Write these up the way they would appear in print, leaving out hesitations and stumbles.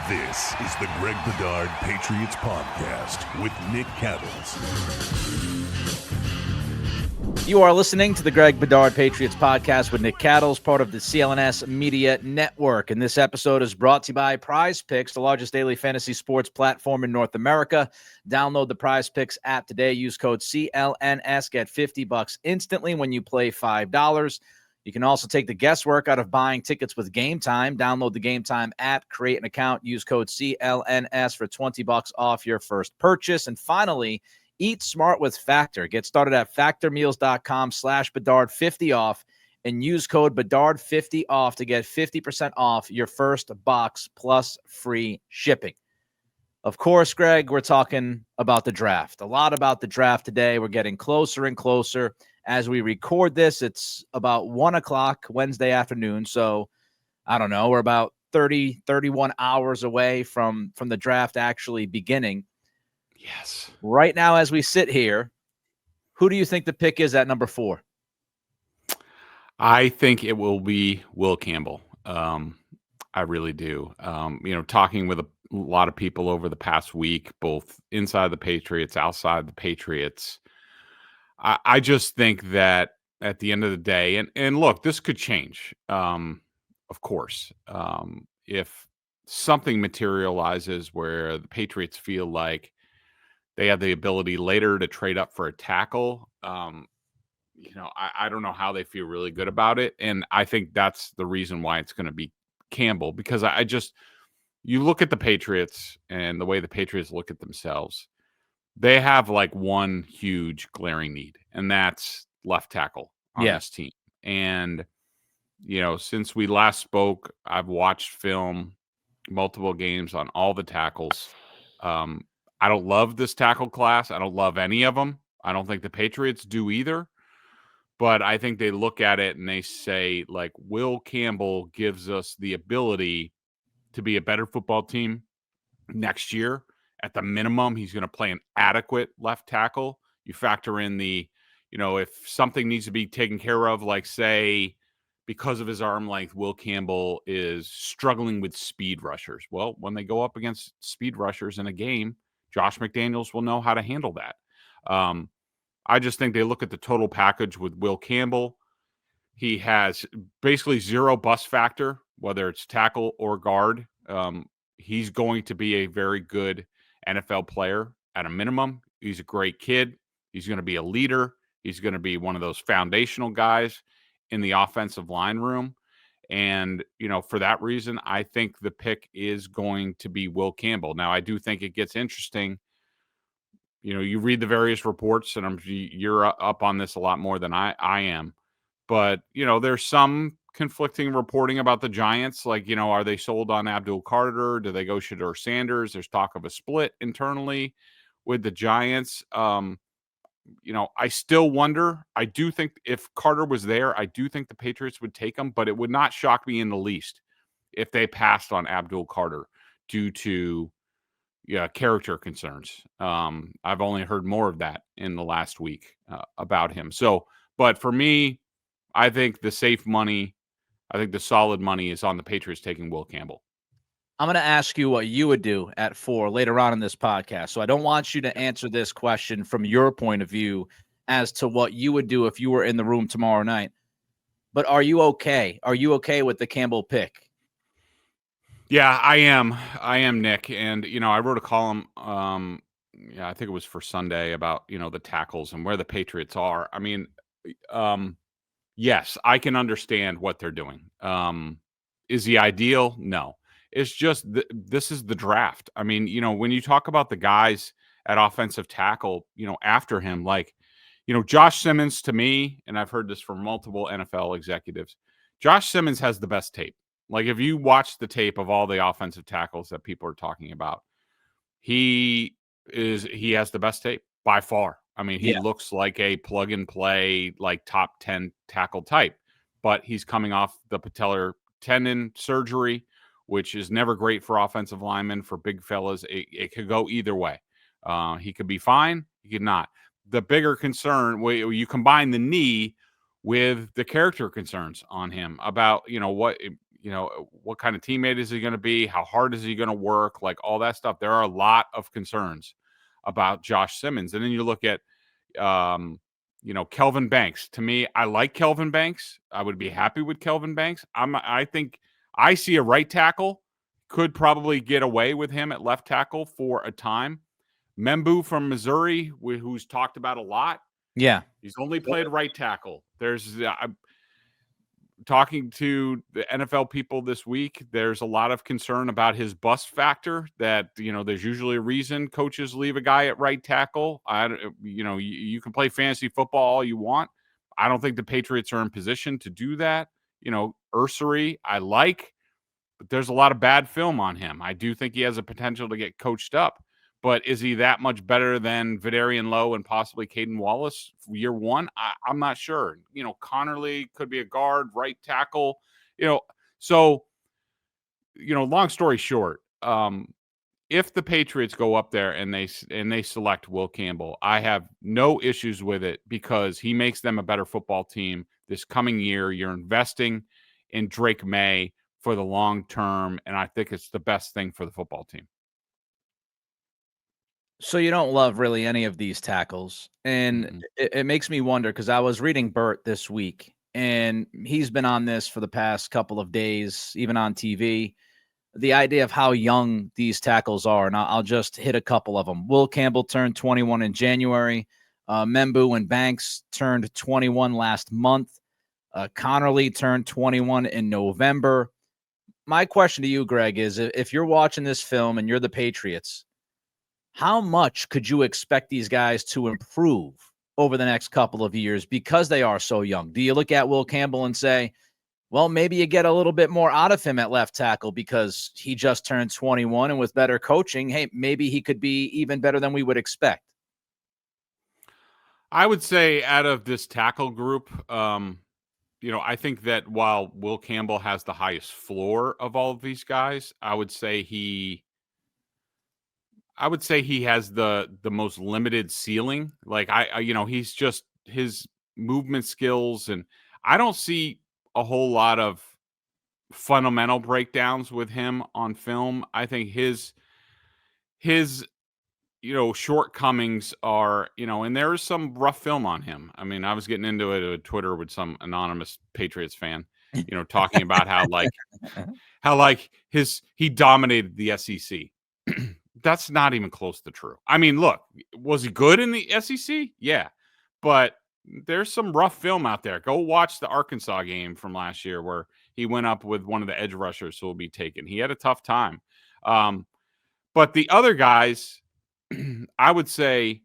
This is the Greg Bedard Patriots Podcast with Nick Cattles. You are listening to the Greg Bedard Patriots Podcast with Nick Cattles, part of the CLNS Media Network. And this episode is brought to you by PrizePicks, the largest daily fantasy sports platform in North America. Download the PrizePicks app today. Use code CLNS. Get $50 instantly when you play $5. You can also take the guesswork out of buying tickets with Gametime. Download the Gametime app, create an account, use code CLNS for $20 off your first purchase. And finally, eat smart with Factor. Get started at factormeals.com/Bedard50 off and use code Bedard50 off to get 50% off your first box plus free shipping. Of course, Greg, we're talking about the draft. A lot about the draft today. We're getting closer and closer. As we record this, it's about 1 o'clock Wednesday afternoon. So, I don't know, we're about 31 hours away from the draft actually beginning. Yes. Right now, as we sit here, who do you think the pick is at number 4? I think it will be Will Campbell. I really do. Talking with a lot of people over the past week, both inside the Patriots, outside the Patriots, I just think that at the end of the day, and look, this could change, of course. If something materializes where the Patriots feel like they have the ability later to trade up for a tackle, I don't know how they feel really good about it. And I think that's the reason why it's going to be Campbell, because you look at the Patriots and the way the Patriots look at themselves. They have like one huge glaring need, and that's left tackle on this team. And, since we last spoke, I've watched film, multiple games on all the tackles. I don't love this tackle class. I don't love any of them. I don't think the Patriots do either. But I think they look at it and they say, like, Will Campbell gives us the ability to be a better football team next year. At the minimum, he's going to play an adequate left tackle. You factor in if something needs to be taken care of, like, say, because of his arm length, Will Campbell is struggling with speed rushers. Well, when they go up against speed rushers in a game, Josh McDaniels will know how to handle that. I just think they look at the total package with Will Campbell. He has basically zero bust factor, whether it's tackle or guard. He's going to be a very good NFL player at a minimum. He's a great kid. He's going to be a leader. He's going to be one of those foundational guys in the offensive line room. And, for that reason, I think the pick is going to be Will Campbell. Now, I do think it gets interesting. You read the various reports, and you're up on this a lot more than I am. But, there's some conflicting reporting about the Giants. Like, are they sold on Abdul Carter? Do they go Shedeur Sanders? There's talk of a split internally with the Giants. I still wonder. I do think if Carter was there, I do think the Patriots would take him, but it would not shock me in the least if they passed on Abdul Carter due to character concerns. I've only heard more of that in the last week about him. So, but for me, I think the safe money, I think the solid money is on the Patriots taking Will Campbell. I'm going to ask you what you would do at 4 later on in this podcast. So I don't want you to answer this question from your point of view as to what you would do if you were in the room tomorrow night. But are you okay? Are you okay with the Campbell pick? Yeah, I am, Nick. And, I wrote a column, I think it was for Sunday about, the tackles and where the Patriots are. I mean, yes, I can understand what they're doing. Is he ideal? No. It's just this is the draft. I mean, when you talk about the guys at offensive tackle, after him, like, Josh Simmons, to me, and I've heard this from multiple NFL executives, Josh Simmons has the best tape. Like, if you watch the tape of all the offensive tackles that people are talking about, he has the best tape by far. I mean, he looks like a plug and play, like top 10 tackle type, but he's coming off the patellar tendon surgery, which is never great for offensive linemen, for big fellas. It could go either way. He could be fine. He could not. The bigger concern, you combine the knee with the character concerns on him about, what what kind of teammate is he going to be? How hard is he going to work? Like all that stuff. There are a lot of concerns about Josh Simmons. And then you look at, Kelvin Banks. To me, I like Kelvin Banks. I would be happy with Kelvin Banks. I think I see a right tackle could probably get away with him at left tackle for a time. Membu from Missouri, who's talked about a lot. Yeah. He's only played right tackle. There's talking to the NFL people this week, there's a lot of concern about his bust factor, that, there's usually a reason coaches leave a guy at right tackle. You can play fantasy football all you want. I don't think the Patriots are in position to do that. Ursary, I like, but there's a lot of bad film on him. I do think he has a potential to get coached up. But is he that much better than Vidarian Lowe and possibly Caden Wallace year one? I'm not sure. Connerly could be a guard, right tackle. So, long story short, if the Patriots go up there and they select Will Campbell, I have no issues with it because he makes them a better football team this coming year. You're investing in Drake May for the long term, and I think it's the best thing for the football team. So you don't love really any of these tackles. And it makes me wonder, because I was reading Burt this week, and he's been on this for the past couple of days, even on TV, the idea of how young these tackles are. And I'll just hit a couple of them. Will Campbell turned 21 in January. Membu and Banks turned 21 last month. Connerly turned 21 in November. My question to you, Greg, is if you're watching this film and you're the Patriots, how much could you expect these guys to improve over the next couple of years because they are so young? Do you look at Will Campbell and say, well, maybe you get a little bit more out of him at left tackle because he just turned 21, and with better coaching, hey, maybe he could be even better than we would expect? I would say out of this tackle group, I think that while Will Campbell has the highest floor of all of these guys, I would say he has the most limited ceiling. Like he's just his movement skills, and I don't see a whole lot of fundamental breakdowns with him on film. I think his shortcomings are, and there is some rough film on him. I mean, I was getting into it on Twitter with some anonymous Patriots fan, talking about how he dominated the SEC. That's not even close to true. I mean, look, was he good in the SEC? Yeah. But there's some rough film out there. Go watch the Arkansas game from last year where he went up with one of the edge rushers who will be taken. He had a tough time. But the other guys, I would say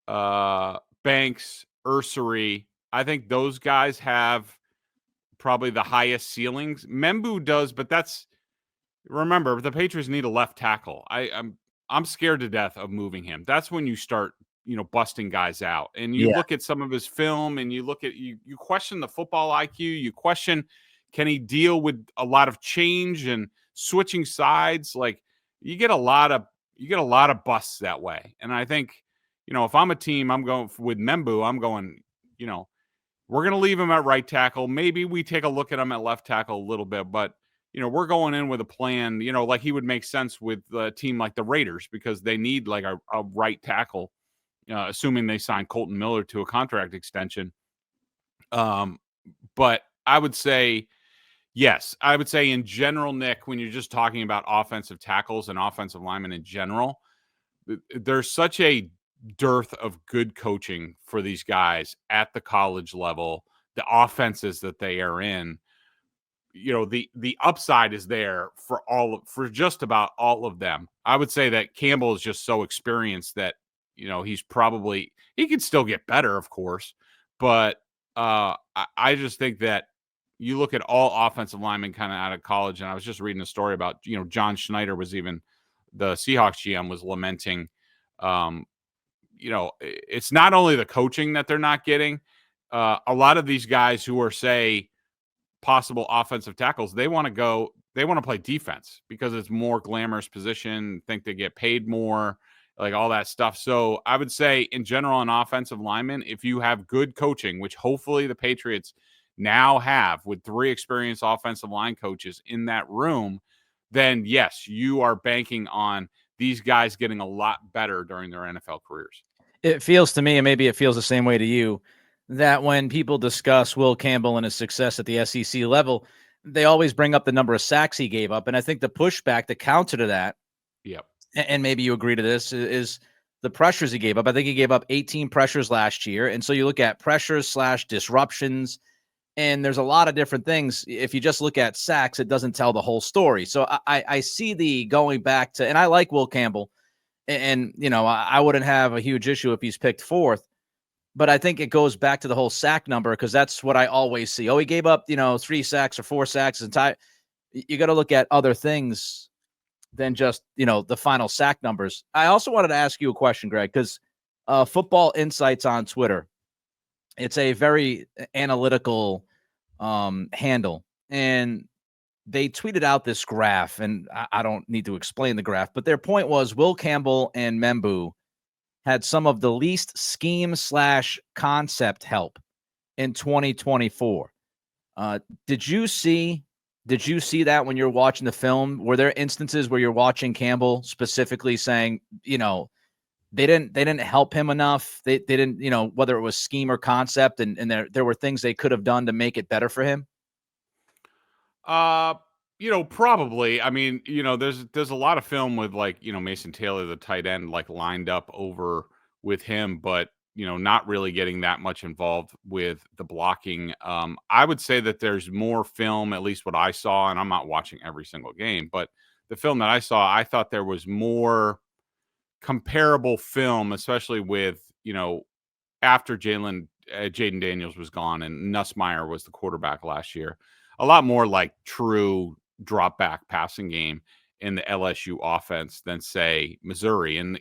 Banks, Ursary, I think those guys have probably the highest ceilings. Membu does, but remember, the Patriots need a left tackle. I'm scared to death of moving him. That's when you start, busting guys out. And you look at some of his film, and you look at you question the football IQ. You question, can he deal with a lot of change and switching sides? Like you get a lot of busts that way. And I think, if I'm a team, I'm going with Membu. I'm going, we're going to leave him at right tackle. Maybe we take a look at him at left tackle a little bit, but we're going in with a plan, like he would make sense with a team like the Raiders because they need like a right tackle, assuming they sign Colton Miller to a contract extension. But I would say, yes, I would say in general, Nick, when you're just talking about offensive tackles and offensive linemen in general, there's such a dearth of good coaching for these guys at the college level, the offenses that they are in. The upside is there for just about all of them. I would say that Campbell is just so experienced that, he could still get better, of course. But I just think that you look at all offensive linemen kind of out of college. And I was just reading a story about, John Schneider was even the Seahawks GM was lamenting, it's not only the coaching that they're not getting. A lot of these guys who are, say, possible offensive tackles, they want to play defense because it's more glamorous position, think they get paid more, like all that stuff. So I would say in general, an offensive lineman, if you have good coaching, which hopefully the Patriots now have with 3 experienced offensive line coaches in that room, then yes, you are banking on these guys getting a lot better during their NFL careers. It feels to me, and maybe it feels the same way to you, that when people discuss Will Campbell and his success at the SEC level, they always bring up the number of sacks he gave up. And I think the pushback, the counter to that, Yep. and maybe you agree to this, is the pressures he gave up. I think he gave up 18 pressures last year. And so you look at pressures / disruptions, and there's a lot of different things. If you just look at sacks, it doesn't tell the whole story. So I see the going back to, and I like Will Campbell, and I wouldn't have a huge issue if he's picked 4th. But I think it goes back to the whole sack number, because that's what I always see. Oh, he gave up, 3 sacks or 4 sacks. You got to look at other things than just, the final sack numbers. I also wanted to ask you a question, Greg, because Football Insights on Twitter, it's a very analytical handle. And they tweeted out this graph, and I don't need to explain the graph, but their point was Will Campbell and Membu had some of the least scheme / concept help in 2024. Did you see that when you're watching the film? Were there instances where you're watching Campbell specifically saying, they didn't help him enough? They didn't, whether it was scheme or concept, and there were things they could have done to make it better for him? Probably. I mean, there's a lot of film with Mason Taylor, the tight end, lined up over with him, but not really getting that much involved with the blocking. I would say that there's more film, at least what I saw, and I'm not watching every single game, but the film that I saw, I thought there was more comparable film, especially with, after Jaden Daniels was gone and Nussmeier was the quarterback last year, a lot more like true drop back passing game in the LSU offense than, say, Missouri. And,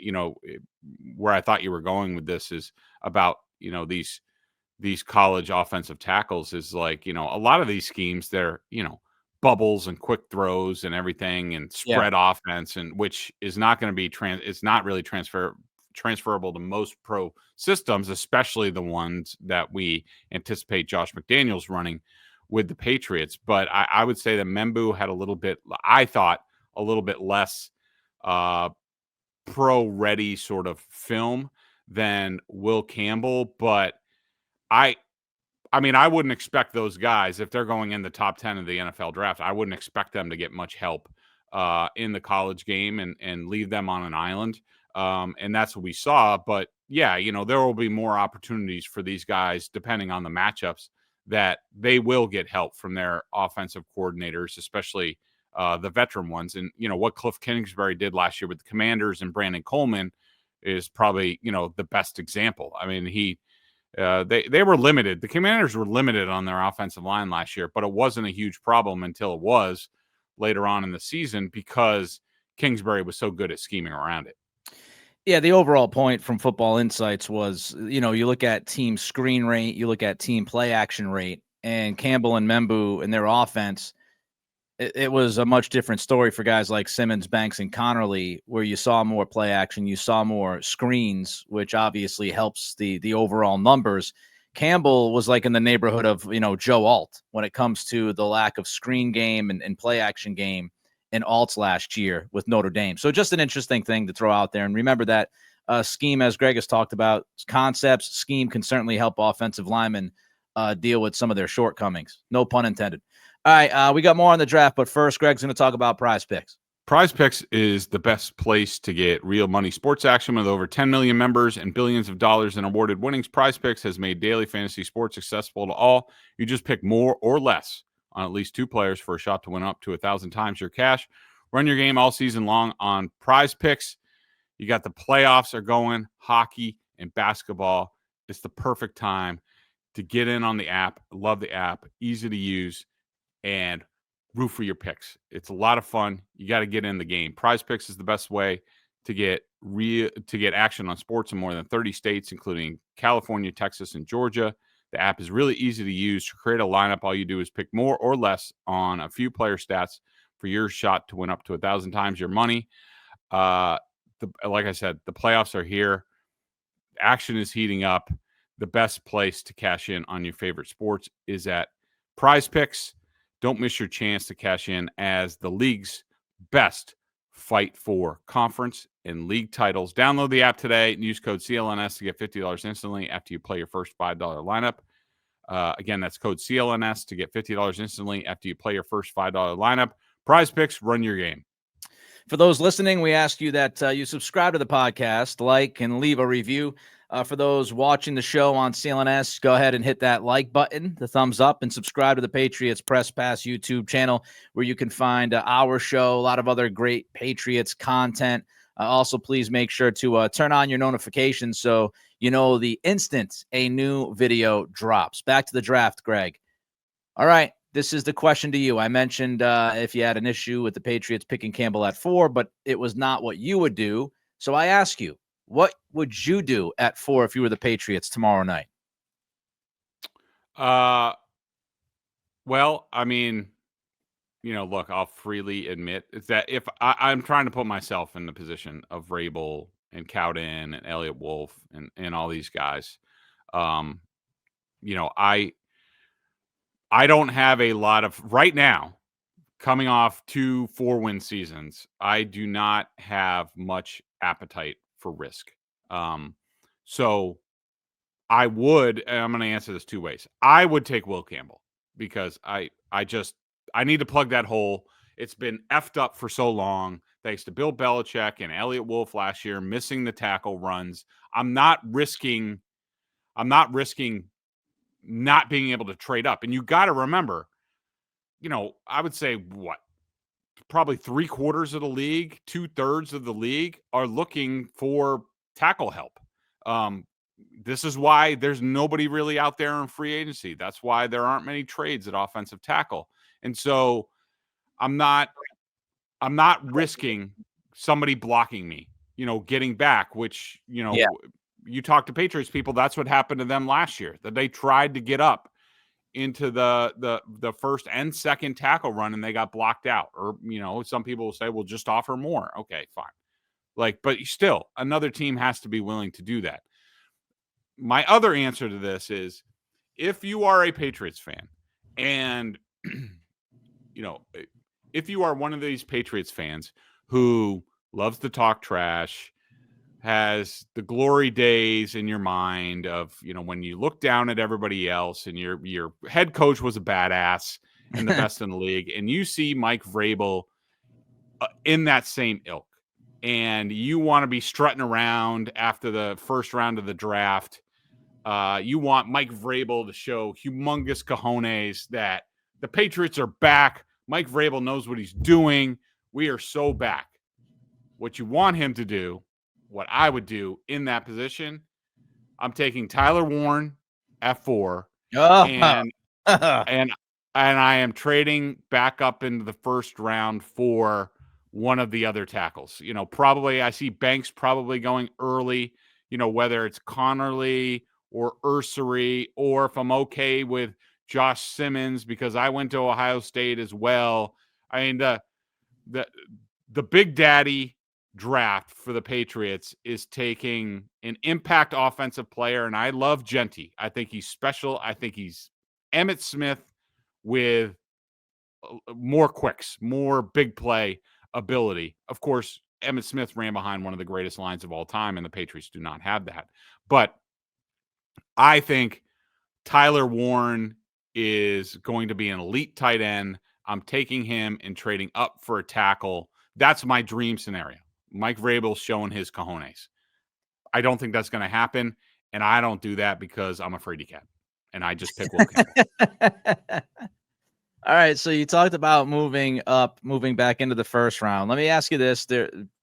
where I thought you were going with this is about, these college offensive tackles is a lot of these schemes, they're, bubbles and quick throws and everything and spread offense, and which is not going to be it's not really transferable to most pro systems, especially the ones that we anticipate Josh McDaniels running with the Patriots. But I would say that Membu had a little bit less pro ready sort of film than Will Campbell. But I mean, I wouldn't expect those guys, if they're going in the top 10 of the NFL draft, I wouldn't expect them to get much help in the college game and leave them on an island. And that's what we saw. But yeah, there will be more opportunities for these guys, depending on the matchups, that they will get help from their offensive coordinators, especially the veteran ones. And, what Cliff Kingsbury did last year with the Commanders and Brandon Coleman is probably, the best example. I mean, they were limited. The Commanders were limited on their offensive line last year, but it wasn't a huge problem until it was later on in the season, because Kingsbury was so good at scheming around it. Yeah, the overall point from Football Insights was, you look at team screen rate, you look at team play action rate, and Campbell and Membu and their offense, it was a much different story for guys like Simmons, Banks, and Connerly, where you saw more play action, you saw more screens, which obviously helps the overall numbers. Campbell was in the neighborhood of, Joe Alt when it comes to the lack of screen game and play action game in Alt's last year with Notre Dame. So just an interesting thing to throw out there. And remember that scheme, as Greg has talked about, concepts, scheme can certainly help offensive linemen deal with some of their shortcomings. No pun intended. All right, we got more on the draft, but first, Greg's going to talk about PrizePicks. PrizePicks is the best place to get real money sports action. With over 10 million members and billions of dollars in awarded winnings, PrizePicks has made daily fantasy sports accessible to all. You just pick more or less on at least 2 players for a shot to win up to 1,000 times your cash. Run your game all season long on PrizePicks. You got the playoffs are going, hockey and basketball. It's the perfect time to get in on the app. Love the app, easy to use, and root for your picks. It's a lot of fun. You got to get in the game. PrizePicks is the best way to get action on sports in more than 30 states, including California, Texas, and Georgia. The app is really easy to use. To create a lineup, all you do is pick more or less on a few player stats for your shot to win up to 1,000 times your money. Like I said, the playoffs are here. Action is heating up. The best place to cash in on your favorite sports is at PrizePicks. Don't miss your chance to cash in as the league's best fight for conference and league titles. Download the app today and use code CLNS to get $50 instantly after you play your first $5 lineup. Again, that's code CLNS to get $50 instantly after you play your first $5 lineup. PrizePicks, run your game. For those listening, we ask you that you subscribe to the podcast, like, and leave a review. For those watching the show on CLNS, go ahead and hit that like button, the thumbs up, and subscribe to the Patriots Press Pass YouTube channel, where you can find our show, a lot of other great Patriots content. Also, please make sure to turn on your notifications so you know the instant a new video drops. Back to the draft, Greg. All right, this is the question to you. I mentioned if you had an issue with the Patriots picking Campbell at 4, but it was not what you would do. So I ask you, what would you do at 4 if you were the Patriots tomorrow night? Well, I mean, look, I'll freely admit is that if I'm trying to put myself in the position of Vrabel and Cowden and Elliott Wolf and all these guys, I don't have a lot of right now coming off 2 4-win seasons. I do not have much appetite for risk. So I would, and I'm going to answer this 2 ways. I would take Will Campbell because I need to plug that hole. It's been effed up for so long, thanks to Bill Belichick and Elliott Wolf last year, missing the tackle runs. I'm not risking not being able to trade up. And you got to remember, I would say probably 3/4 of the league, 2/3 of the league are looking for tackle help. This is why there's nobody really out there in free agency. That's why there aren't many trades at offensive tackle. And so I'm not risking somebody blocking me, getting back, which, you talk to Patriots people, that's what happened to them last year, that they tried to get up into the first and second tackle run and they got blocked out. Or, some people will say, well, just offer more. Okay, fine. But still, another team has to be willing to do that. My other answer to this is if you are a Patriots fan and, if you are one of these Patriots fans who loves to talk trash, has the glory days in your mind of, when you look down at everybody else and your head coach was a badass and the best in the league, and you see Mike Vrabel in that same ilk, and you want to be strutting around after the first round of the draft, you want Mike Vrabel to show humongous cojones that the Patriots are back. Mike Vrabel knows what he's doing. We are so back. What you want him to do, what I would do in that position, I'm taking Tyler Warren at 4, and I am trading back up into the first round for one of the other tackles. Probably I see Banks probably going early, whether it's Connerly or Ursery, or if I'm okay with Josh Simmons because I went to Ohio State as well. I mean, the Big Daddy draft for the Patriots is taking an impact offensive player, and I love Genty. I think he's special. I think he's Emmitt Smith with more quicks, more big play ability. Of course, Emmitt Smith ran behind one of the greatest lines of all time, and the Patriots do not have that. But I think Tyler Warren is going to be an elite tight end. I'm taking him and trading up for a tackle. That's my dream scenario. Mike Vrabel's showing his cojones. I don't think that's going to happen, and I don't do that because I'm afraid he can. And I just pick Will Campbell. All right, so you talked about moving back into the first round. Let me ask you this.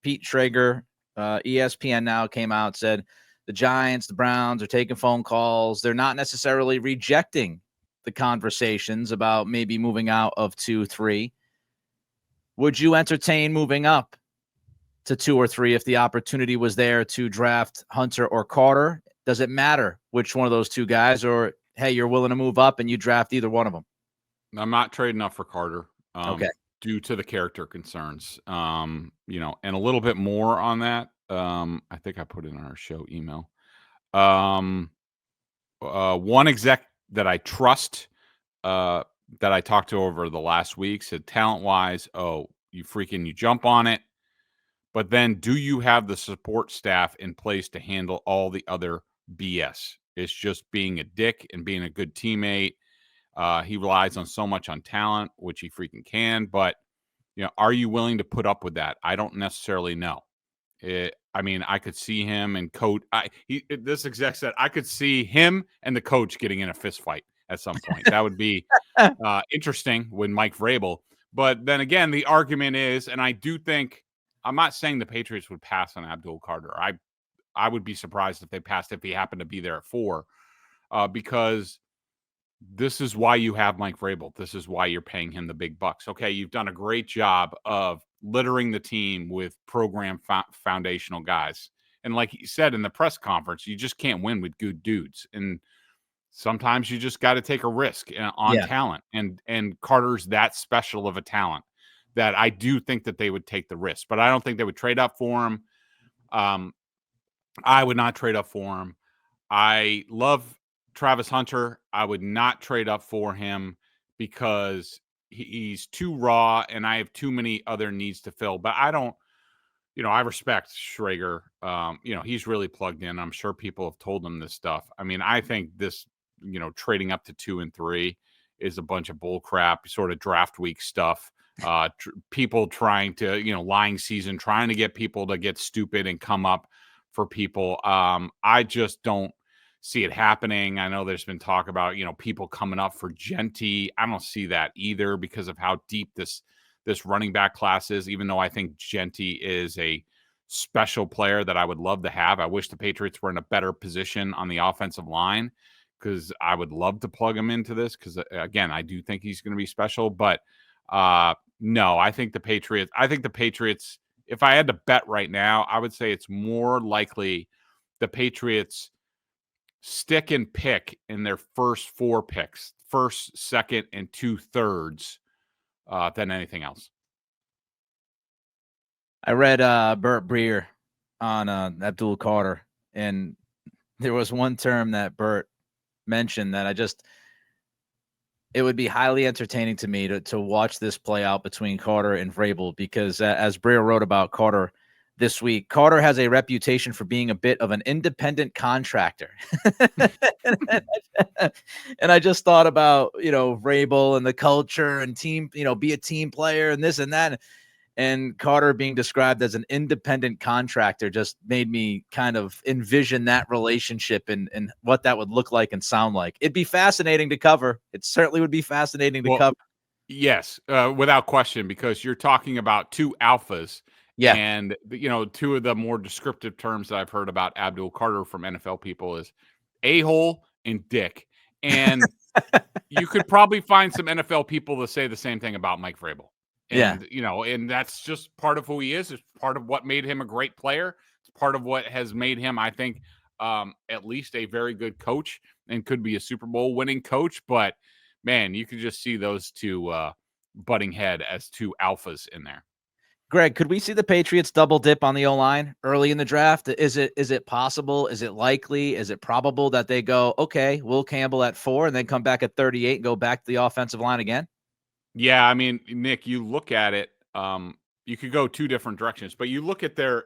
Pete Schrager, ESPN now came out, said the Giants, the Browns are taking phone calls. They're not necessarily rejecting the conversations about maybe moving out of 2, 3. Would you entertain moving up to 2 or 3 if the opportunity was there to draft Hunter or Carter? Does it matter which one of those 2 guys, or hey, you're willing to move up and you draft either one of them? I'm not trading up for Carter. Okay. Due to the character concerns, and a little bit more on that. I think I put it in our show email. One exec that I trust that I talked to over the last week said talent-wise, oh, you jump on it, but then do you have the support staff in place to handle all the other BS? It's just being a dick and being a good teammate. He relies on so much on talent, which he freaking can, but are you willing to put up with that? I don't necessarily know. I could see him and coach. This exec said I could see him and the coach getting in a fist fight at some point. That would be interesting with Mike Vrabel. But then again, the argument is, and I do think, I'm not saying the Patriots would pass on Abdul Carter. I would be surprised if they passed if he happened to be there at 4, because this is why you have Mike Vrabel. This is why you're paying him the big bucks. Okay, you've done a great job of littering the team with program foundational guys. And like he said in the press conference, you just can't win with good dudes. And sometimes you just got to take a risk on talent. And Carter's that special of a talent that I do think that they would take the risk. But I don't think they would trade up for him. I would not trade up for him. I love Travis Hunter. I would not trade up for him because he's too raw and I have too many other needs to fill. But I don't, I respect Schrager. He's really plugged in. I'm sure people have told him this stuff. I mean, I think this, trading up to 2 and 3 is a bunch of bull crap, sort of draft week stuff. People trying to, lying season, trying to get people to get stupid and come up for people. I just don't see it happening. I know there's been talk about, people coming up for Genty. I don't see that either because of how deep this running back class is, even though I think Genty is a special player that I would love to have. I wish the Patriots were in a better position on the offensive line because I would love to plug him into this because, again, I do think he's going to be special. But no, I think the Patriots, if I had to bet right now, I would say it's more likely the Patriots stick and pick in their first 4 picks, first, second, and 2/3 than anything else. I read Burt Breer on Abdul Carter, and there was one term that Burt mentioned that it would be highly entertaining to me to watch this play out between Carter and Vrabel because as Breer wrote about Carter this week, Carter has a reputation for being a bit of an independent contractor. And I just thought about, Vrabel and the culture and team, be a team player and this and that. And Carter being described as an independent contractor just made me kind of envision that relationship and what that would look like and sound like. It'd be fascinating to cover. It certainly would be fascinating to cover. Yes, without question, because you're talking about 2 alphas. Yeah. And, 2 of the more descriptive terms that I've heard about Abdul Carter from NFL people is a-hole and dick. And you could probably find some NFL people to say the same thing about Mike Vrabel. And, and that's just part of who he is. It's part of what made him a great player. It's part of what has made him, I think, at least a very good coach and could be a Super Bowl winning coach. But, man, you could just see those 2 butting head as 2 alphas in there. Greg, could we see the Patriots double dip on the O-line early in the draft? Is it possible? Is it likely? Is it probable that they go, okay, Will Campbell at 4 and then come back at 38 and go back to the offensive line again? Yeah, I mean, Nick, you look at it, you could go 2 different directions, but you look at their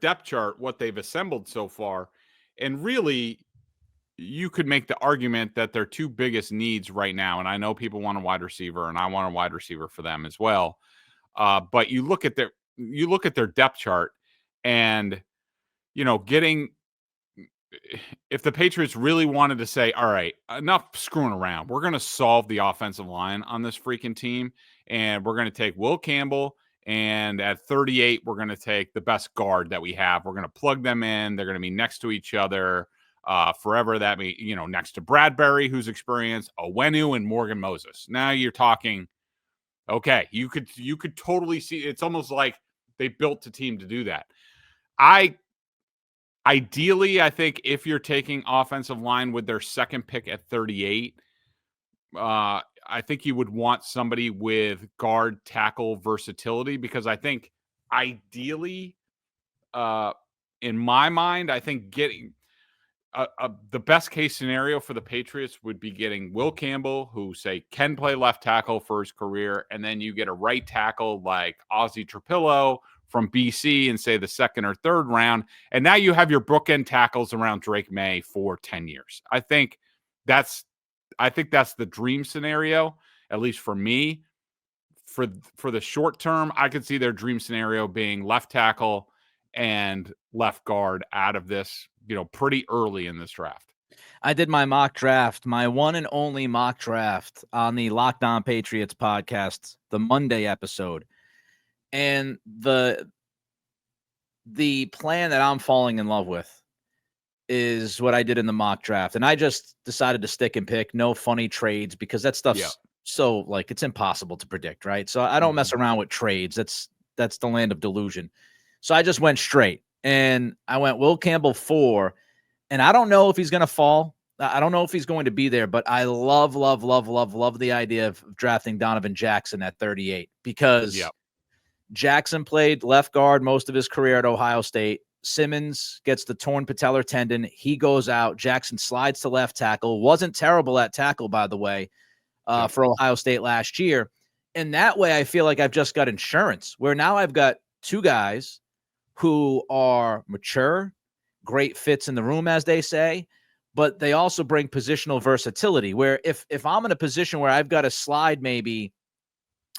depth chart, what they've assembled so far, and really you could make the argument that their 2 biggest needs right now, and I know people want a wide receiver, and I want a wide receiver for them as well. But you look at their depth chart and, if the Patriots really wanted to say, all right, enough screwing around, we're going to solve the offensive line on this freaking team. And we're going to take Will Campbell. And at 38, we're going to take the best guard that we have. We're going to plug them in. They're going to be next to each other forever. That means, next to Bradbury, who's experienced, Owenu and Morgan Moses. Now you're talking, okay, you could totally see. It's almost like they built a team to do that. Ideally, I think if you're taking offensive line with their second pick at 38, I think you would want somebody with guard tackle versatility because I think ideally, in my mind, I think the best case scenario for the Patriots would be getting Will Campbell, who say can play left tackle for his career, and then you get a right tackle like Ozzie Trapillo from BC and say the second or third round, and now you have your bookend tackles around Drake May for 10 years. I think that's the dream scenario, at least for me. For the short term, I could see their dream scenario being left tackle and left guard out of this, pretty early in this draft. I did my mock draft, my one and only mock draft on the Locked On Patriots podcast, the Monday episode. And the plan that I'm falling in love with is what I did in the mock draft. And I just decided to stick and pick, no funny trades, because that stuff's so it's impossible to predict, right? So I don't mess around with trades. That's the land of delusion. So I just went straight, and I went Will Campbell 4, and I don't know if he's going to fall. I don't know if he's going to be there, but I love the idea of drafting Donovan Jackson at 38, because Jackson played left guard most of his career at Ohio State. Simmons gets the torn patellar tendon. He goes out. Jackson slides to left tackle. Wasn't terrible at tackle, by the way, for Ohio State last year. And that way, I feel like I've just got insurance, where now I've got two guys who are mature, great fits in the room, as they say, but they also bring positional versatility, where if I'm in a position where I've got to slide maybe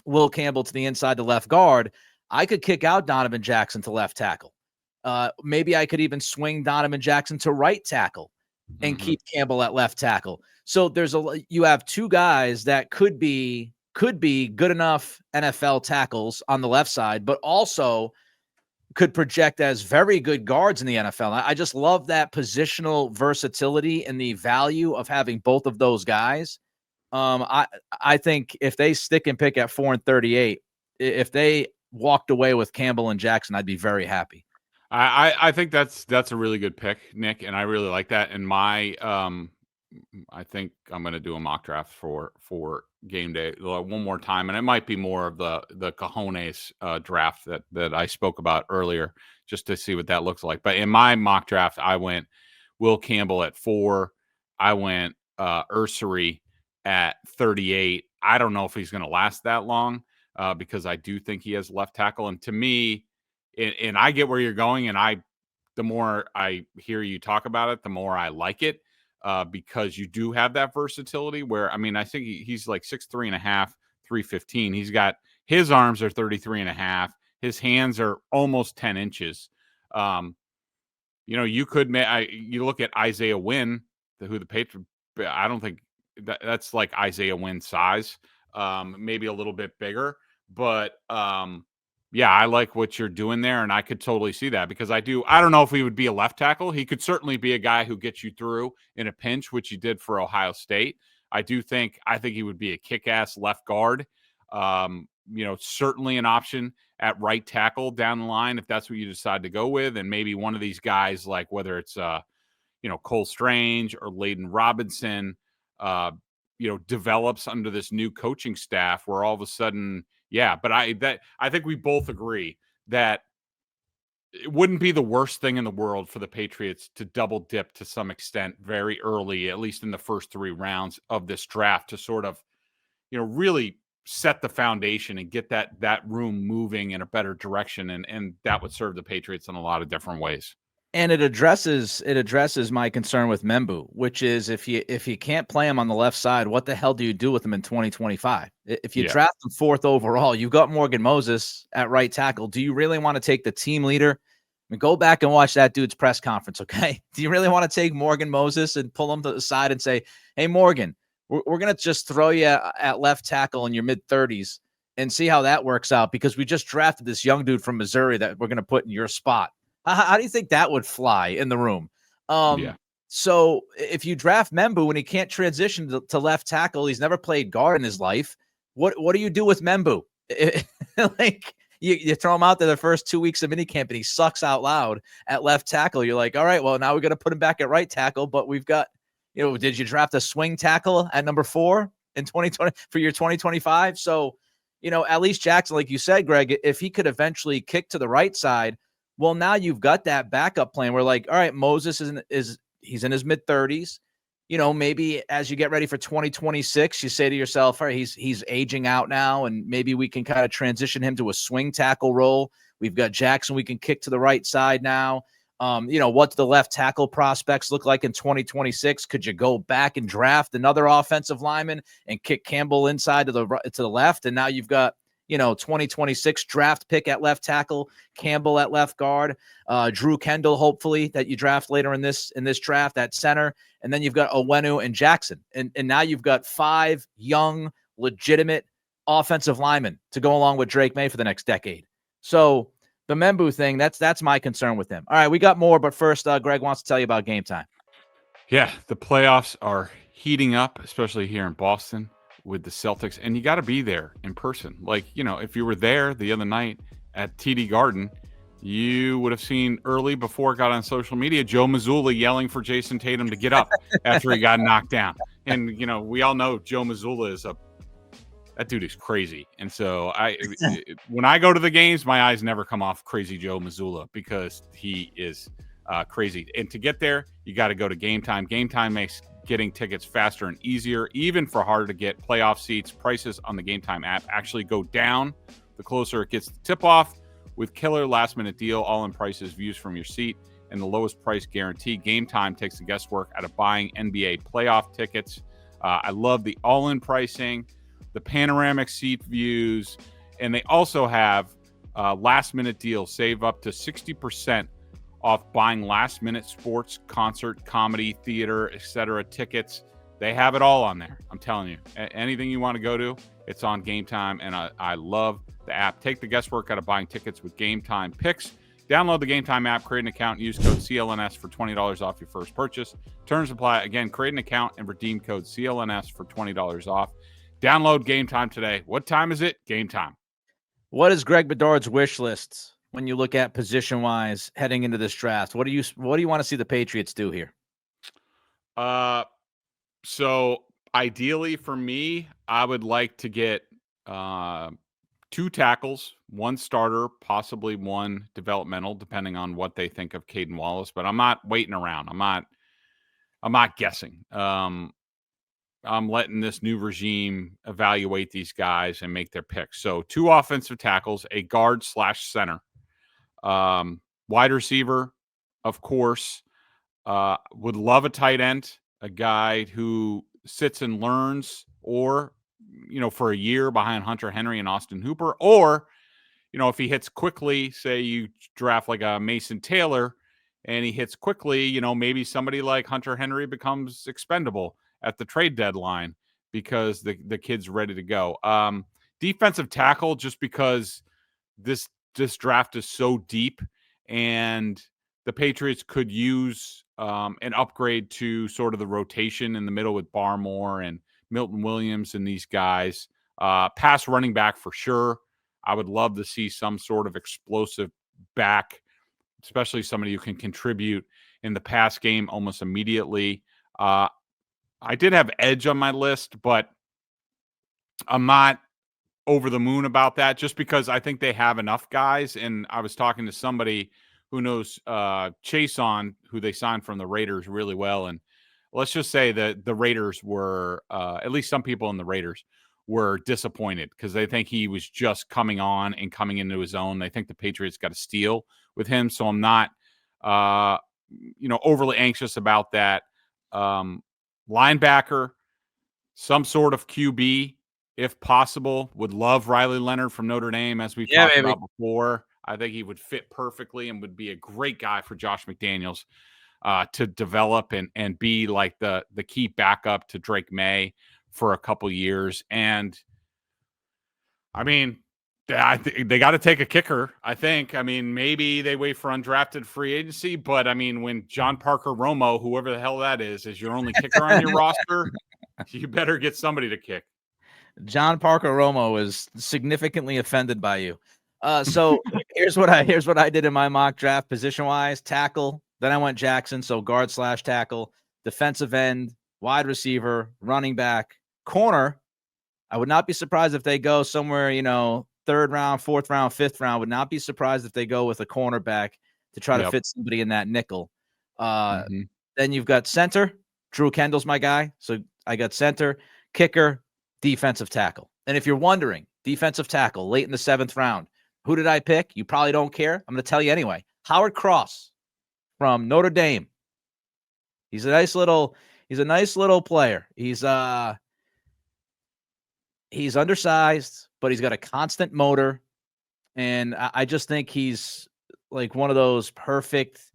Will Campbell to the inside to left guard, I could kick out Donovan Jackson to left tackle. Maybe I could even swing Donovan Jackson to right tackle and keep Campbell at left tackle. So you have two guys that could be good enough NFL tackles on the left side, but also could project as very good guards in the NFL. I just love that positional versatility and the value of having both of those guys. I think if they stick and pick at 4 and 38, if they walked away with Campbell and Jackson, I'd be very happy. I think that's a really good pick, Nick, and I really like that. And I think I'm going to do a mock draft for game day one more time, and it might be more of the cojones draft that I spoke about earlier, just to see what that looks like. But in my mock draft, I went Will Campbell at 4. I went Ursary at 38. I don't know if he's going to last that long because I do think he has left tackle. And to me, and I get where you're going, and the more I hear you talk about it, the more I like it. Because you do have that versatility where, I think he's like 6'3.5", 315. He's got, his arms are 33.5. His hands are almost 10 inches. You could, you look at Isaiah Wynn, who the Patriots, I don't think that's like Isaiah Wynn size, maybe a little bit bigger, but, yeah, I like what you're doing there, and I could totally see that, because I don't know if he would be a left tackle. He could certainly be a guy who gets you through in a pinch, which he did for Ohio State. I think he would be a kick-ass left guard. Certainly an option at right tackle down the line if that's what you decide to go with, and maybe one of these guys, like whether it's Cole Strange or Layden Robinson, develops under this new coaching staff, where all of a sudden. Yeah, but I think we both agree that it wouldn't be the worst thing in the world for the Patriots to double dip to some extent very early, at least in the first 3 rounds of this draft, to sort of, really set the foundation and get that room moving in a better direction. And that would serve the Patriots in a lot of different ways. And it addresses my concern with Membu, which is if you can't play him on the left side, what the hell do you do with him in 2025? If you draft him 4th overall, you've got Morgan Moses at right tackle. Do you really want to take the team leader? Go back and watch that dude's press conference, okay? Do you really want to take Morgan Moses and pull him to the side and say, hey, Morgan, we're going to just throw you at left tackle in your mid-30s and see how that works out, because we just drafted this young dude from Missouri that we're going to put in your spot. How do you think that would fly in the room? So if you draft Membu and he can't transition to left tackle, he's never played guard in his life. What do you do with Membu? You throw him out there the first 2 weeks of minicamp and he sucks out loud at left tackle. You're like, all right, well, now we're going to put him back at right tackle, but we've got, did you draft a swing tackle at number 4 in 2020 for your 2025? So, at least Jackson, like you said, Greg, if he could eventually kick to the right side, well, now you've got that backup plan where, like, all right, Moses is he's in his mid-30s. Maybe as you get ready for 2026, you say to yourself, all right, he's aging out now, and maybe we can kind of transition him to a swing tackle role. We've got Jackson we can kick to the right side now. What do the left tackle prospects look like in 2026? Could you go back and draft another offensive lineman and kick Campbell inside to the left? And now you've got 2026 draft pick at left tackle, Campbell at left guard, Drew Kendall, hopefully, that you draft later in this draft at center. And then you've got Owenu and Jackson. And now you've got 5 young, legitimate offensive linemen to go along with Drake May for the next decade. So the Membu thing, that's my concern with him. All right, we got more, but first, Greg wants to tell you about Gametime. Yeah, the playoffs are heating up, especially here in Boston with the Celtics, and you got to be there in person. Like, if you were there the other night at TD Garden, you would have seen early before it got on social media, Joe Mazzulla yelling for Jason Tatum to get up after he got knocked down. And, we all know Joe Mazzulla that dude is crazy. And so when I go to the games, my eyes never come off crazy Joe Mazzulla because he is crazy. And to get there, you got to go to Gametime. Gametime makes getting tickets faster and easier, even for harder to get playoff seats. Prices on the Gametime app actually go down the closer it gets to tip off, with killer last minute deal, all-in prices, views from your seat, and the lowest price guarantee. Gametime takes the guesswork out of buying NBA playoff tickets. I love the all-in pricing, the panoramic seat views, and they also have last minute deals. Save up to 60% off buying last minute sports, concert, comedy, theater, etc. tickets. They have it all on there. I'm telling you, anything you want to go to, it's on Gametime, and I love the app. Take the guesswork out of buying tickets with Gametime picks. Download the Gametime app, create an account, use code CLNS for $20 off your first purchase. Terms apply. Again, create an account and redeem code CLNS for $20 off. Download Gametime today. What time is it? Gametime. What is Greg Bedard's wish list when you look at position-wise heading into this draft? What do you want to see the Patriots do here? So ideally for me, I would like to get 2 tackles, 1 starter, possibly 1 developmental, depending on what they think of Caden Wallace. But I'm not waiting around. I'm not guessing. I'm letting this new regime evaluate these guys and make their picks. So 2 offensive tackles, a guard/center, wide receiver, of course. Would love a tight end, a guy who sits and learns, or, for a year behind Hunter Henry and Austin Hooper, or, if he hits quickly, say you draft like a Mason Taylor and he hits quickly, maybe somebody like Hunter Henry becomes expendable at the trade deadline because the kid's ready to go. Defensive tackle, just because this draft is so deep and the Patriots could use an upgrade to sort of the rotation in the middle with Barmore and Milton Williams and these guys. Pass running back for sure. I would love to see some sort of explosive back, especially somebody who can contribute in the pass game almost immediately. I did have edge on my list, but I'm not over the moon about that just because I think they have enough guys. And I was talking to somebody who knows Chason, who they signed from the Raiders really well. And let's just say that the Raiders were, at least some people in the Raiders were disappointed because they think he was just coming on and coming into his own. They think the Patriots got a steal with him. So I'm not, overly anxious about that. Linebacker, some sort of QB, if possible. Would love Riley Leonard from Notre Dame, as we've talked about before. I think he would fit perfectly and would be a great guy for Josh McDaniels to develop and be like the key backup to Drake May for a couple years. And I mean, they got to take a kicker, I think. I mean, maybe they wait for undrafted free agency, but I mean, when John Parker Romo, whoever the hell that is your only kicker on your roster, you better get somebody to kick. John Parker Romo is significantly offended by you. So here's what I did in my mock draft position wise: tackle. Then I went Jackson, so guard/tackle, defensive end, wide receiver, running back, corner. I would not be surprised if they go somewhere, 3rd round, 4th round, 5th round. Would not be surprised if they go with a cornerback to try to fit somebody in that nickel. Then Then you've got center. Drew Kendall's my guy. So I got center, kicker, defensive tackle. And if you're wondering, defensive tackle late in the 7th round, who did I pick? You probably don't care. I'm going to tell you anyway. Howard Cross from Notre Dame. He's a nice little player. He's undersized, but he's got a constant motor. And I just think he's like one of those perfect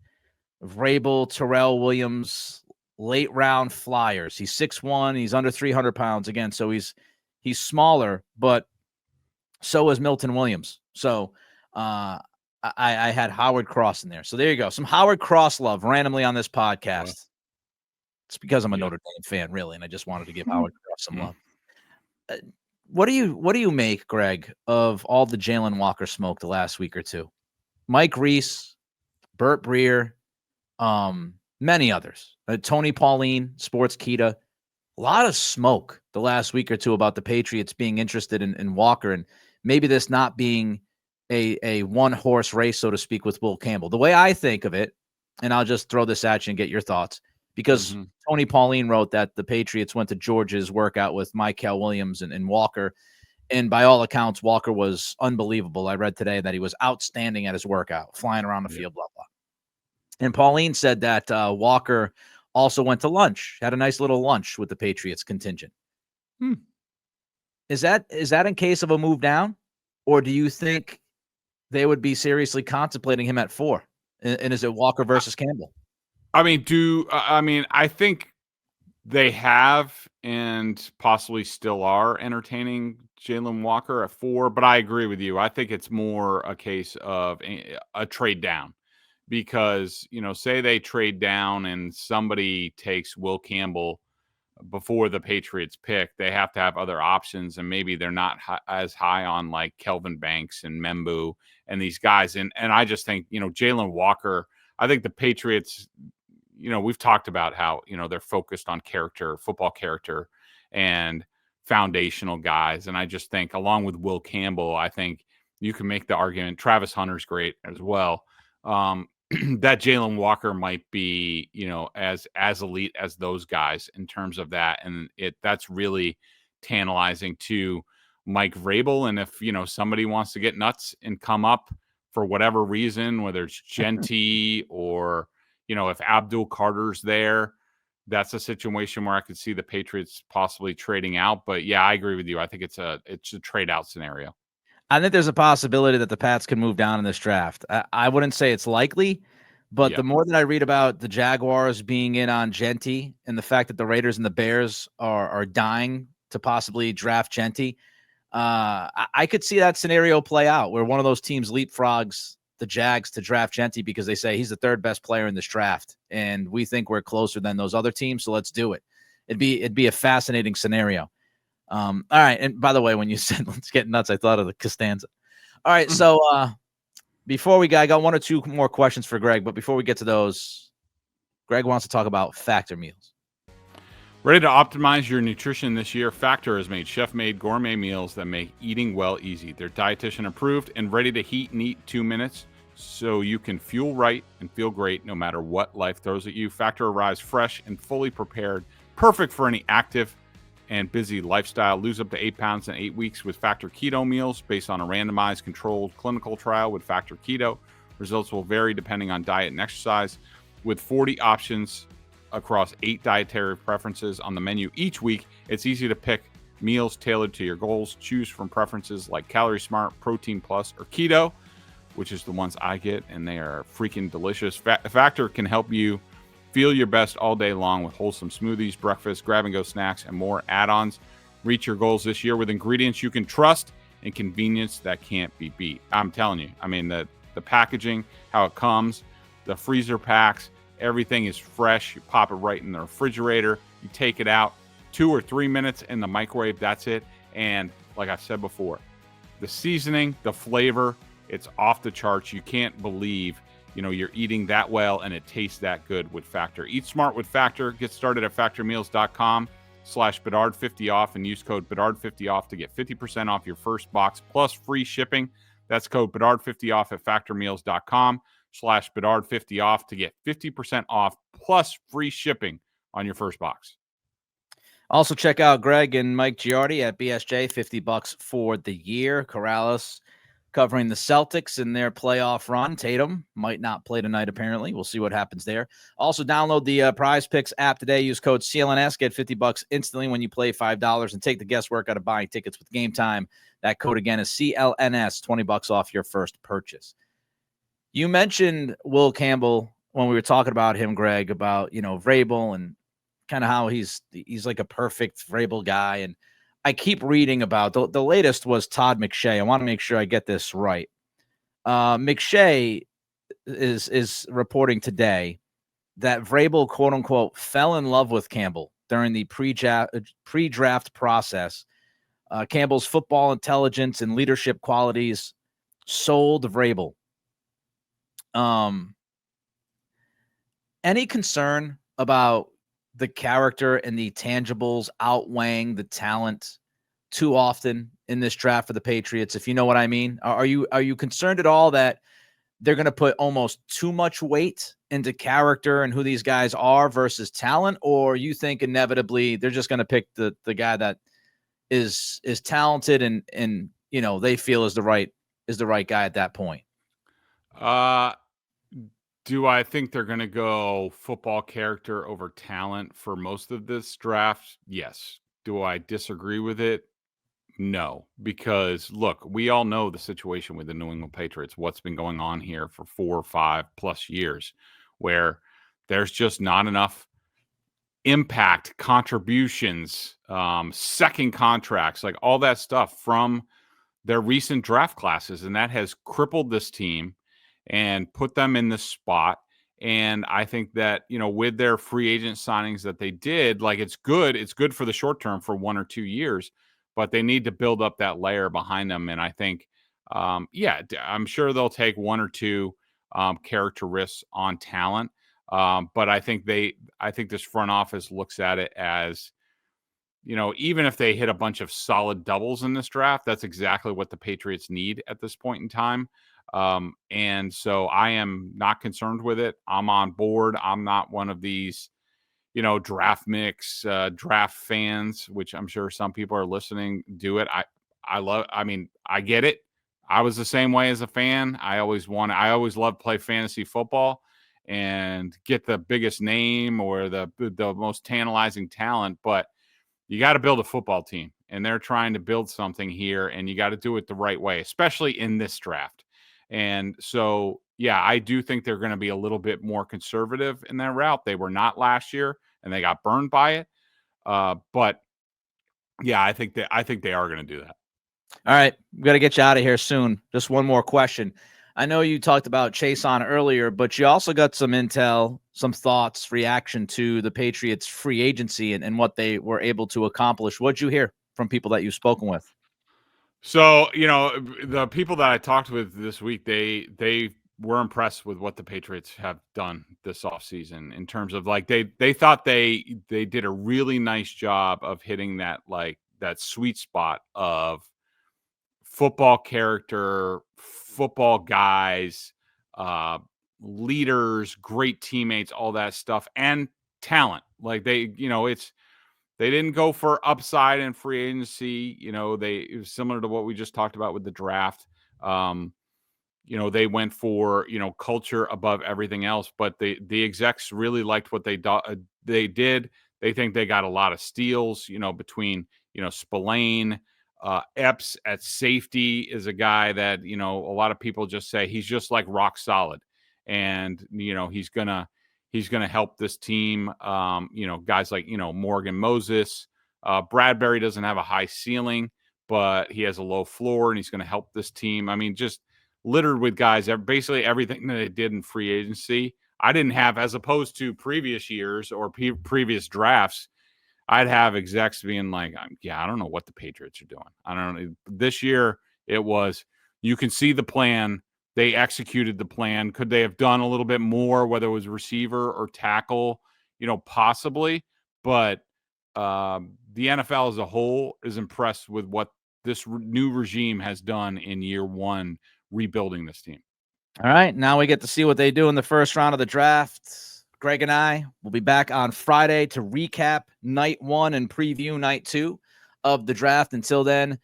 Vrabel, Terrell Williams, late round flyers. He's 6'1", he's under 300 pounds again. So he's smaller, but so is Milton Williams. So I had Howard Cross in there. So there you go. Some Howard Cross love randomly on this podcast. Yeah. It's because I'm a Notre Dame fan, really, and I just wanted to give Howard Cross some love. What do you make, Greg, of all the Jalon Walker smoke the last week or two? Mike Reese, Burt Breer, many others. Tony Pauline, Sports Kita. A lot of smoke the last week or two about the Patriots being interested in Walker, and maybe this not being a one-horse race, so to speak, with Will Campbell. The way I think of it, and I'll just throw this at you and get your thoughts, because Tony Pauline wrote that the Patriots went to George's workout with Mykel Williams and Walker, and by all accounts, Walker was unbelievable. I read today that he was outstanding at his workout, flying around the field, blah, blah. And Pauline said that Walker also went to lunch, had a nice little lunch with the Patriots contingent. Is that in case of a move down, or do you think they would be seriously contemplating him at 4? And is it Walker versus Campbell? I think they have and possibly still are entertaining Jalon Walker at 4, but I agree with you. I think it's more a case of a trade down, because, say they trade down and somebody takes Will Campbell before the Patriots pick, they have to have other options, and maybe they're not as high on like Kelvin Banks and Membu and these guys. And I just think, Jalon Walker, I think the Patriots, we've talked about how, they're focused on character, football character, and foundational guys. And I just think, along with Will Campbell, I think you can make the argument, Travis Hunter's great as well, that Jalon Walker might be, as elite as those guys in terms of that. And that's really tantalizing to Mike Vrabel. And if, somebody wants to get nuts and come up for whatever reason, whether it's Genty or, if Abdul Carter's there, that's a situation where I could see the Patriots possibly trading out. But yeah, I agree with you. I think it's a trade out scenario. I think there's a possibility that the Pats can move down in this draft. I wouldn't say it's likely, but the more that I read about the Jaguars being in on Genty and the fact that the Raiders and the Bears are dying to possibly draft Genty, I could see that scenario play out where one of those teams leapfrogs the Jags to draft Genty because they say he's the 3rd best player in this draft, and we think we're closer than those other teams, so let's do it. It'd be a fascinating scenario. All right, and by the way, when you said let's get nuts, I thought of the Costanza. All right, so before I got 1 or 2 more questions for Greg, but before we get to those, Greg wants to talk about Factor meals. Ready to optimize your nutrition this year? Factor has made chef-made gourmet meals that make eating well easy. They're dietitian approved and ready to heat and eat 2 minutes, so you can fuel right and feel great no matter what life throws at you. Factor arrives fresh and fully prepared, perfect for any active and busy lifestyle. Lose up to 8 pounds in 8 weeks with Factor Keto meals based on a randomized controlled clinical trial with Factor Keto. Results will vary depending on diet and exercise, with 40 options across 8 dietary preferences on the menu each week. It's easy to pick meals tailored to your goals. Choose from preferences like Calorie Smart, Protein Plus, or Keto, which is the ones I get, and they are freaking delicious. Factor can help you feel your best all day long with wholesome smoothies, breakfast, grab-and-go snacks, and more add-ons. Reach your goals this year with ingredients you can trust and convenience that can't be beat. I'm telling you, the packaging, how it comes, the freezer packs, everything is fresh. You pop it right in the refrigerator. You take it out, 2 or 3 minutes in the microwave. That's it. And like I said before, the seasoning, the flavor, it's off the charts. You can't believe, you're eating that well and it tastes that good with Factor. Eat smart with Factor. Get started at factormeals.com/Bedard50 off and use code Bedard50 off to get 50% off your first box plus free shipping. That's code Bedard50 off at factormeals.com. PrizePicks.com/Bedard50 off to get 50% off plus free shipping on your first box. Also, check out Greg and Mike Giardi at BSJ, $50 for the year. Corrales covering the Celtics in their playoff run. Tatum might not play tonight, apparently. We'll see what happens there. Also, download the PrizePicks app today. Use code CLNS. Get $50 instantly when you play $5 and take the guesswork out of buying tickets with Gametime. That code again is CLNS, $20 off your first purchase. You mentioned Will Campbell when we were talking about him, Greg, about, Vrabel and kind of how he's like a perfect Vrabel guy. And I keep reading about the latest was Todd McShay. I want to make sure I get this right. McShay is reporting today that Vrabel, quote unquote, fell in love with Campbell during the pre-draft process. Campbell's football intelligence and leadership qualities sold Vrabel. Any concern about the character and the tangibles outweighing the talent too often in this draft for the Patriots, if you know what I mean? Are you concerned at all that they're going to put almost too much weight into character and who these guys are versus talent, or you think inevitably they're just going to pick the guy that is talented and they feel is the right guy at that point? Do I think they're going to go football character over talent for most of this draft? Yes. Do I disagree with it? No, because look, we all know the situation with the New England Patriots, what's been going on here for 4 or 5 plus years, where there's just not enough impact, contributions, second contracts, like all that stuff from their recent draft classes. And that has crippled this team and put them in this spot. And I think that, with their free agent signings that they did, like it's good for the short term for 1 or 2 years, but they need to build up that layer behind them. And I think, I'm sure they'll take 1 or 2 character risks on talent. But I think this front office looks at it as, even if they hit a bunch of solid doubles in this draft, that's exactly what the Patriots need at this point in time. And so I am not concerned with it. I'm on board. I'm not one of these, draft mix, draft fans, which I'm sure some people are listening do it. I get it. I was the same way as a fan. I always loved to play fantasy football and get the biggest name or the most tantalizing talent, but you got to build a football team, and they're trying to build something here, and you got to do it the right way, especially in this draft. And so, I do think they're going to be a little bit more conservative in that route. They were not last year, and they got burned by it. But I think they are going to do that. All right, we got to get you out of here soon. Just one more question. I know you talked about Chase on earlier, but you also got some intel, some thoughts, reaction to the Patriots free agency and what they were able to accomplish. What'd you hear from people that you've spoken with? So, the people that I talked with this week, they were impressed with what the Patriots have done this offseason in terms of like they thought they did a really nice job of hitting that sweet spot of football character, football guys, leaders, great teammates, all that stuff, and talent. Like they didn't go for upside in free agency. It was similar to what we just talked about with the draft. They went for, culture above everything else, but the execs really liked what they did. They think they got a lot of steals, between, Spillane, Epps at safety is a guy that, a lot of people just say he's just like rock solid, and, he's going to help this team. Guys like, Morgan Moses, Bradbury doesn't have a high ceiling, but he has a low floor, and he's going to help this team. I mean, just littered with guys, basically everything that they did in free agency. I didn't have, as opposed to previous years or previous drafts, I'd have execs being like, I don't know what the Patriots are doing. I don't know. This year, it was, you can see the plan. They executed the plan. Could they have done a little bit more, whether it was receiver or tackle, possibly. But the NFL as a whole is impressed with what this new regime has done in year one, rebuilding this team. All right, now we get to see what they do in the first round of the draft. Greg and I will be back on Friday to recap night 1 and preview night 2 of the draft. Until then,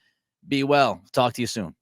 be well. Talk to you soon.